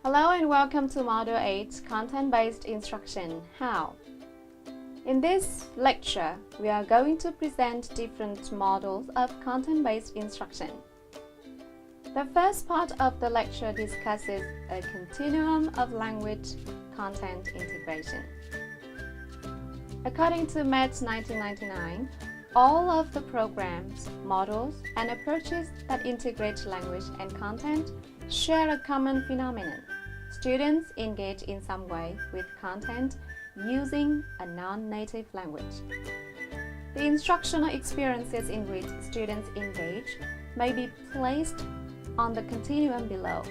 Hello and welcome to Module 8 Content-Based Instruction. How? In this lecture, we are going to present different models of content-based instruction. The first part of the lecture discusses a continuum of language content integration. According to METS 1999, all of the programs, models, and approaches that integrate language and content share a common phenomenon. Students engage in some way with content using a non-native language. The instructional experiences in which students engage may be placed on the continuum below.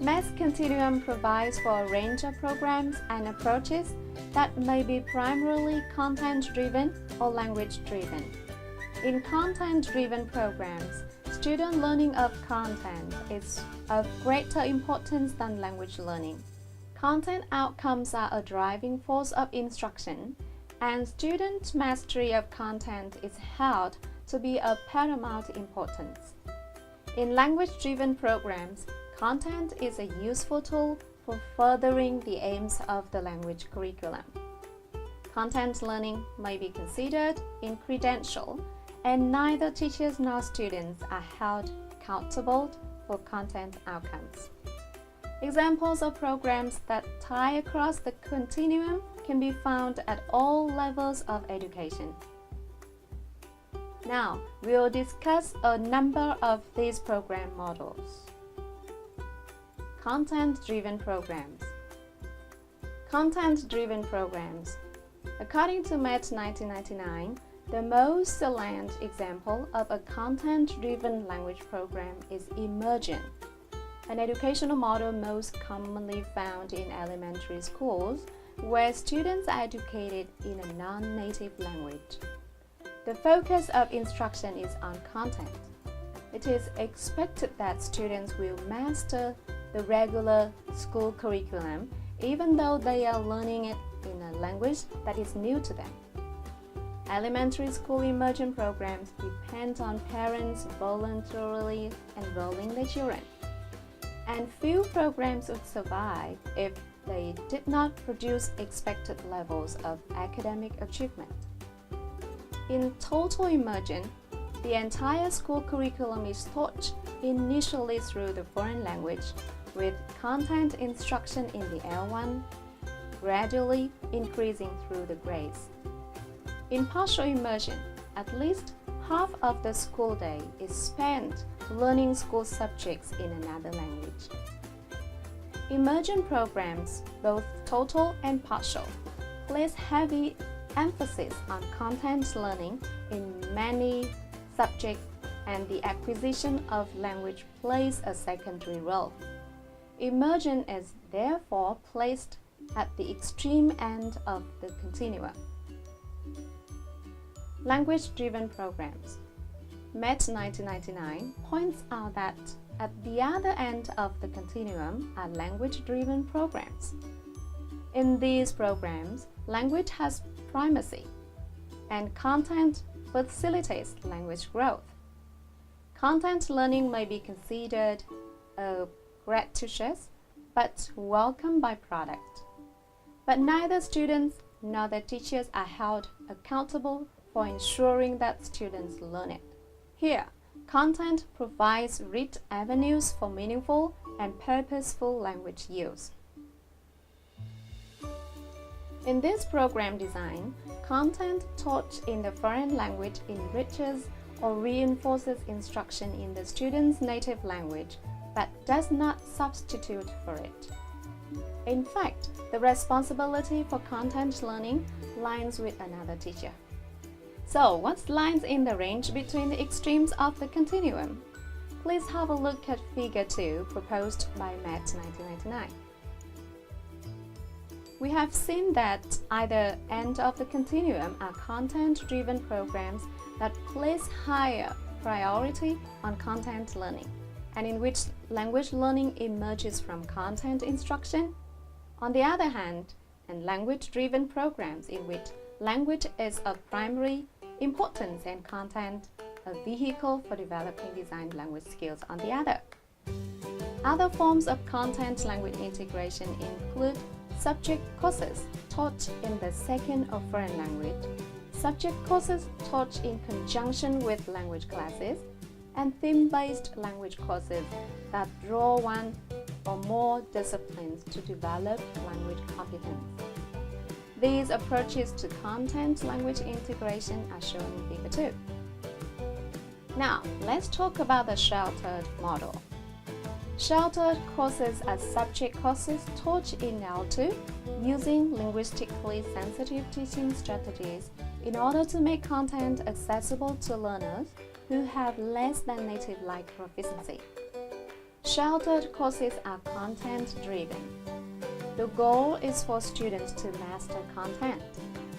METS Continuum provides for a range of programs and approaches that may be primarily content-driven or language-driven. In content-driven programs, student learning of content is of greater importance than language learning. Content outcomes are a driving force of instruction, and student mastery of content is held to be of paramount importance. In language-driven programs, content is a useful tool for furthering the aims of the language curriculum. Content learning may be considered incredential, and neither teachers nor students are held accountable for content outcomes. Examples of programs that tie across the continuum can be found at all levels of education. Now, we'll discuss a number of these program models. Content-driven programs. Content-driven programs. According to METS 1999, the most salient example of a content-driven language program is Immersion, an educational model most commonly found in elementary schools where students are educated in a non-native language. The focus of instruction is on content. It is expected that students will master the regular school curriculum, even though they are learning it in a language that is new to them. Elementary school immersion programs depend on parents voluntarily enrolling their children, and few programs would survive if they did not produce expected levels of academic achievement. In total immersion, the entire school curriculum is taught initially through the foreign language, with content instruction in the L1 gradually increasing through the grades. In partial immersion, at least half of the school day is spent learning school subjects in another language. Immersion programs, both total and partial, place heavy emphasis on content learning in many subjects, and the acquisition of language plays a secondary role. Immersion is therefore placed at the extreme end of the continuum. Language-driven programs. METS 1999 points out that at the other end of the continuum are language-driven programs. In these programs, language has primacy, and content facilitates language growth. Content learning may be considered a gratuitous but welcome byproduct. But neither students nor their teachers are held accountable for ensuring that students learn it. Here, content provides rich avenues for meaningful and purposeful language use. In this program design, content taught in the foreign language enriches or reinforces instruction in the student's native language, but does not substitute for it. In fact, the responsibility for content learning lies with another teacher. So, what lies in the range between the extremes of the continuum? Please have a look at Figure 2 proposed by Math 1999. We have seen that either end of the continuum are content-driven programs that place higher priority on content learning, and in which language learning emerges from content instruction. On the other hand, and language-driven programs in which language is of primary importance and content a vehicle for developing designed language skills on the other. Other forms of content-language integration include subject courses taught in the second or foreign language, subject courses taught in conjunction with language classes, and theme-based language courses that draw one or more disciplines to develop language competence. These approaches to content-language integration are shown in Figure 2. Now, let's talk about the sheltered model. Sheltered courses are subject courses taught in L2 using linguistically sensitive teaching strategies in order to make content accessible to learners who have less than native-like proficiency. Sheltered courses are content-driven. The goal is for students to master content.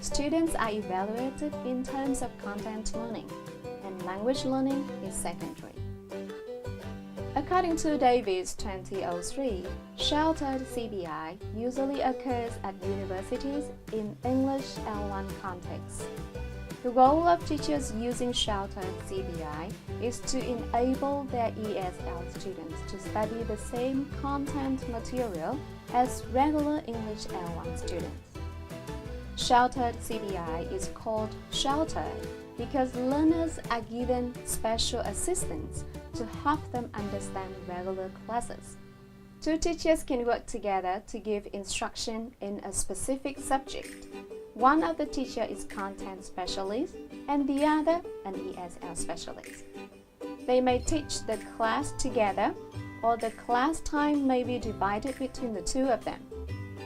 Students are evaluated in terms of content learning, and language learning is secondary. According to Davis 2003, sheltered CBI usually occurs at universities in English L1 contexts. The goal of teachers using sheltered CBI is to enable their ESL students to study the same content material as regular English L1 students. Sheltered CBI is called sheltered because learners are given special assistance to help them understand regular classes. Two teachers can work together to give instruction in a specific subject. One of the teachers is content specialist and the other an ESL specialist. They may teach the class together, or the class time may be divided between the two of them.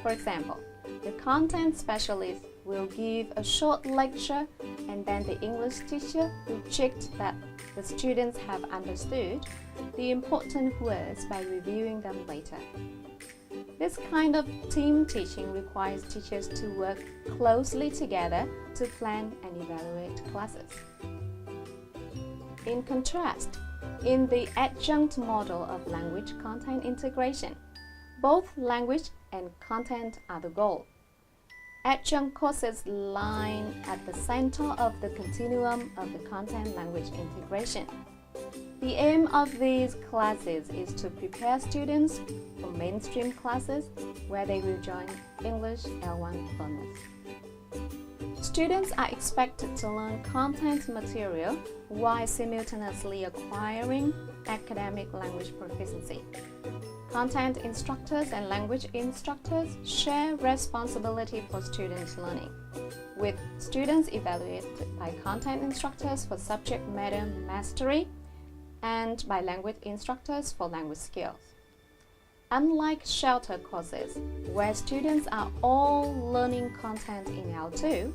For example, the content specialist will give a short lecture, and then the English teacher will check that the students have understood the important words by reviewing them later. This kind of team teaching requires teachers to work closely together to plan and evaluate classes. In contrast, in the adjunct model of language content integration, both language and content are the goal. Adjunct courses lie at the center of the continuum of the content-language integration. The aim of these classes is to prepare students for mainstream classes where they will join English L1 learners. Students are expected to learn content material while simultaneously acquiring academic language proficiency. Content instructors and language instructors share responsibility for students' learning, with students evaluated by content instructors for subject matter mastery and by language instructors for language skills. Unlike sheltered courses, where students are all learning content in L2,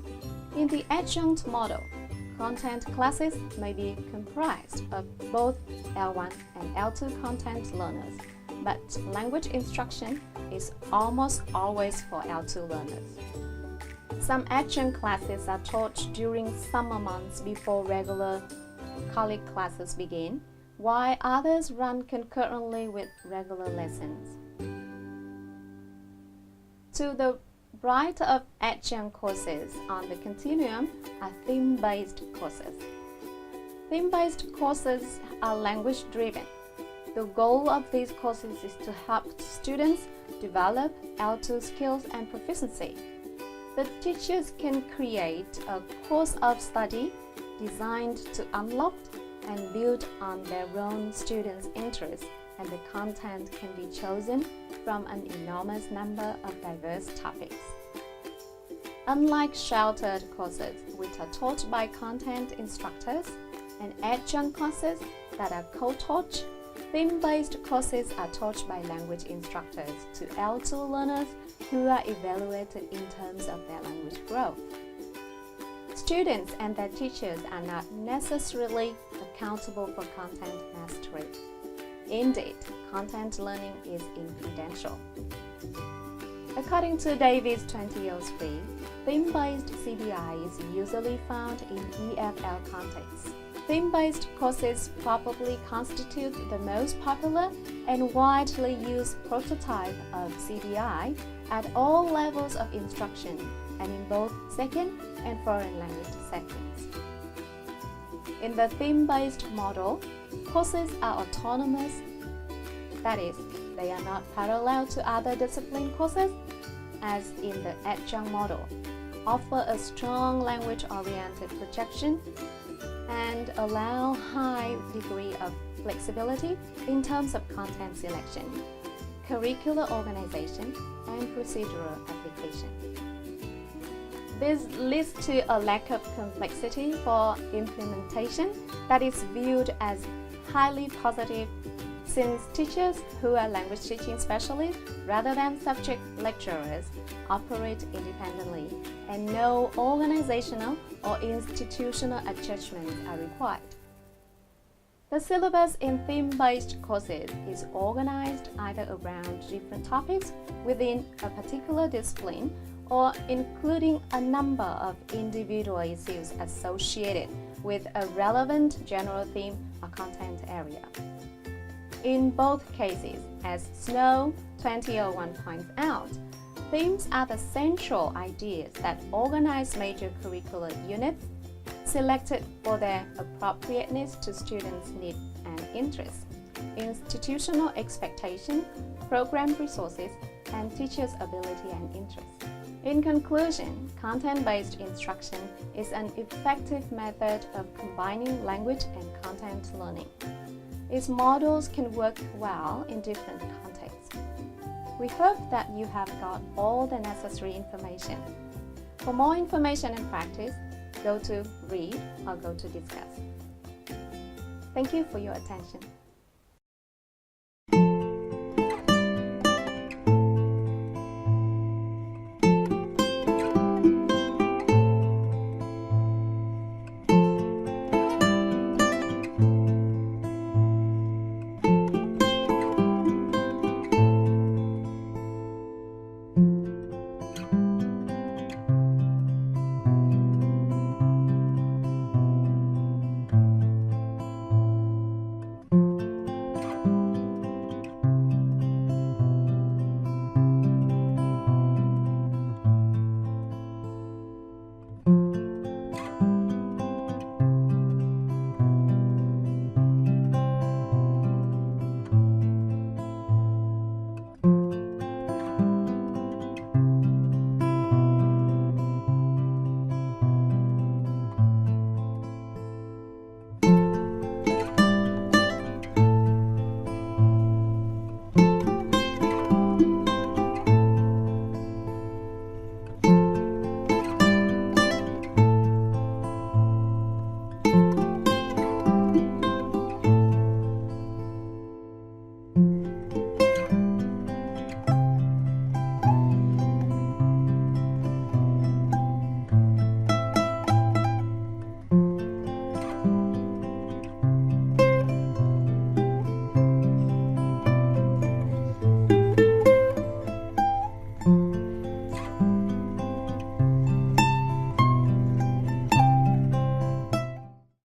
in the adjunct model, content classes may be comprised of both L1 and L2 content learners, but language instruction is almost always for L2 learners. Some adjunct classes are taught during summer months before regular college classes begin, while others run concurrently with regular lessons. To the right of adjunct courses on the continuum are theme-based courses. Theme-based courses are language-driven. The goal of these courses is to help students develop L2 skills and proficiency. The teachers can create a course of study designed to unlock and build on their own students' interests and the content can be chosen from an enormous number of diverse topics. Unlike sheltered courses, which are taught by content instructors, and adjunct courses that are co-taught, theme-based courses are taught by language instructors to L2 learners who are evaluated in terms of their language growth. Students and their teachers are not necessarily accountable for content mastery. Indeed, content learning is infidential. According to Davis 2003, theme-based CBI is usually found in EFL contexts. Theme-based courses probably constitute the most popular and widely used prototype of CBI at all levels of instruction and in both second and foreign language settings. In the theme-based model, courses are autonomous, that is, they are not parallel to other discipline courses, as in the adjunct model, offer a strong language-oriented projection, and allow high degree of flexibility in terms of content selection, curricular organization, and procedural application. This leads to a lack of complexity for implementation that is viewed as highly positive, since teachers who are language teaching specialists rather than subject lecturers operate independently and no organizational or institutional adjustments are required. The syllabus in theme-based courses is organized either around different topics within a particular discipline or including a number of individual issues associated with a relevant general theme or content area. In both cases, as Snow 2001 points out, themes are the central ideas that organize major curricular units, selected for their appropriateness to students' needs and interests, institutional expectation, program resources, and teachers' ability and interests. In conclusion, content-based instruction is an effective method of combining language and content learning. Its models can work well in different contexts. We hope that you have got all the necessary information. For more information and practice, go to read or go to discuss. Thank you for your attention.